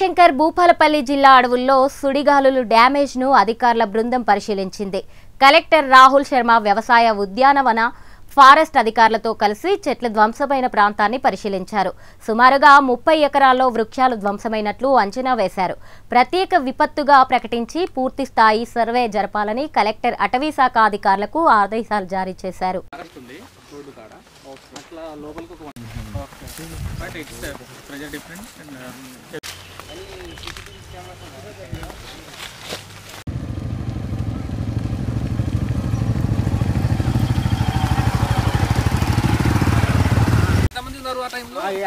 జయశంకర్ భూపాలపల్లి జిల్లా అడవుల్లో సుడిగాలులు డ్యామేజ్ను అధికారుల బృందం పరిశీలించింది. కలెక్టర్ రాహుల్ శర్మ వ్యవసాయ ఉద్యానవన ఫారెస్ట్ అధికారులతో కలిసి చెట్ల ధ్వంసమైన ప్రాంతాన్ని పరిశీలించారు. సుమారుగా 30 ఎకరాల్లో వృక్షాలు ధ్వంసమైనట్లు అంచనా వేశారు. ప్రత్యేక విపత్తుగా ప్రకటించి పూర్తి స్థాయి సర్వే జరపాలని కలెక్టర్ అటవీ శాఖ అధికారులకు ఆదేశాలు జారీ చేశారు.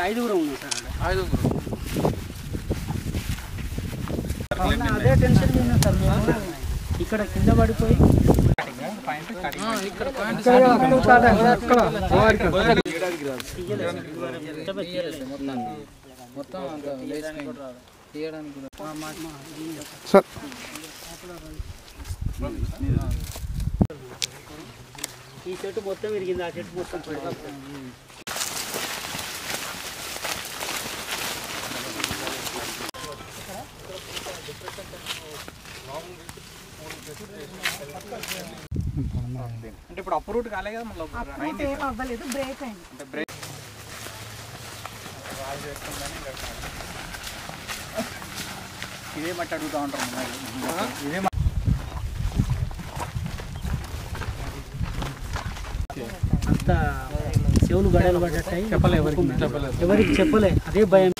ఐదుగురు ఉన్నాం సార్. ఐదుగురు అదే టెన్షన్ మీద సార్. మేము ఇక్కడ కింద పడిపోయి ఈ చెట్టు మొత్తం విరిగింది. ఆ చెట్టు మొత్తం అంటే ఇప్పుడు అప్రూవ్ కాలే కదా, మళ్ళీ ఏం అవ్వలేదు, బ్రేక్ అయింది. అంటే బ్రేక్ ఇదే మట్టి అడుగుతూ ఉంటారు. ఇదే అంత చెవులు గడలు పడ్డాయి. ఎవరికి చెప్పలే. అదే భయం.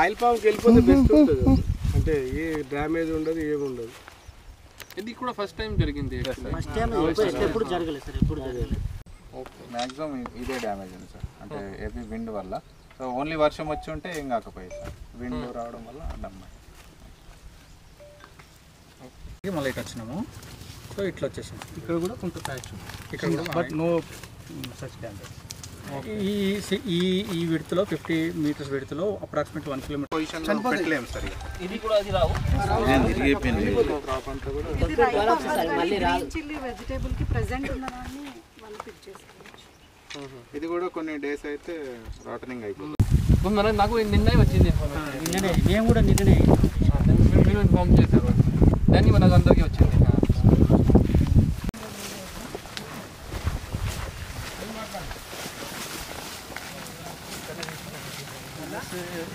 ఆయిల్ పాంప్కి వెళ్ళిపోతే బెస్ట్ ఉంటుంది. అంటే ఏ డ్యామేజ్ ఉండదు, ఏమి ఉండదు. ఇది కూడా ఫస్ట్ టైం జరిగింది. ఎప్పుడు జరగలేదు సార్. ఎప్పుడు జరగలేదు. మ్యాక్సిమం ఇదే డ్యామేజ్ ఉంది సార్. అంటే హెవీ విండ్ వల్ల. సో ఓన్లీ వర్షం వచ్చి ఉంటే ఏం కాకపోయేది సార్. విండ్ రావడం వల్ల డమ్మ. మళ్ళీ ఇటు వచ్చినాము. సో ఇట్లా వచ్చేసాం. ఇక్కడ కూడా కొంత ప్యాచ్, ఇక్కడ కూడా బట్ నో సచ్ డ్యామేజ్. ఈ విడతలో 50 మీటర్స్ విడతలో అప్రాక్సిమేట్ 1 కిలోమీటర్ పొజిషన్ పెట్టలేము సార్. ఇది కూడా అది రావు. చిల్లీ వెజిటేబుల్ కి ప్రెజెంట్ ఉన్నదాన్ని వాళ్ళు పిక్ చేసుకోవచ్చు. ఇది కూడా కొన్ని డేస్ అయితే రాటనింగ్ అయిపోతుంది. నాకు నిన్నే వచ్చింది. మేము కూడా నిన్ననే మీరు ఇన్ఫార్మ్ చేశారు. దాన్ని మనకు అందరికీ వచ్చింది.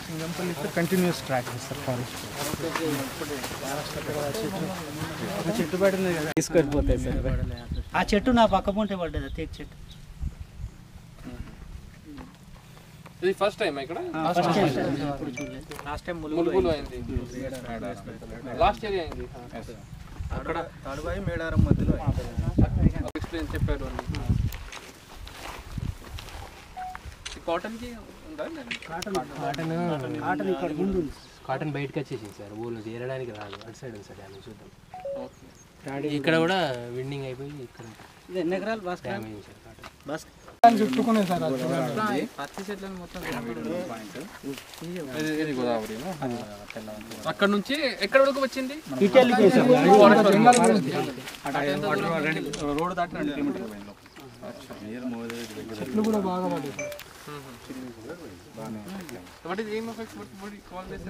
Singampalli continuous track sir. Forest చెట్టు పడింది కదా, తీసుకెళ్ళిపోతాయి సార్. ఆ చెట్టు నా పక్క పొంటే పడ్డది. తేక్ చెట్టు. ఇది ఫస్ట్ టైం ఇక్కడ. లాస్ట్ టైం ములుగులో అయింది. లాస్ట్ ఇయర్ అయింది. అక్కడ తాడుబాయి మేడారం మధ్యలో ఎక్స్ప్లెయిన్ చెప్పారు. కాటన్కి కాటన్ బయటకు వచ్చేసింది సార్. ఊళ్ళో చేరడానికి రాదు. అటు సైడ్ ఉంది సార్. డ్యామేజ్ చూద్దాం. ఇక్కడ కూడా విండింగ్ అయిపోయి ఇక్కడ ఎన్ని ఎకరాలు boss damage sir. Cotton boss చుట్టుకునే సార్. పత్తి చెట్లను మొత్తం గోదావరి. అక్కడ నుంచి ఎక్కడ వరకు వచ్చింది? రోడ్ దాటి 2 కిలోమీటర్లు పోయింది. చెట్లు కూడా బాగా పడ్డాయి sir. What is the aim of it? What do you call this?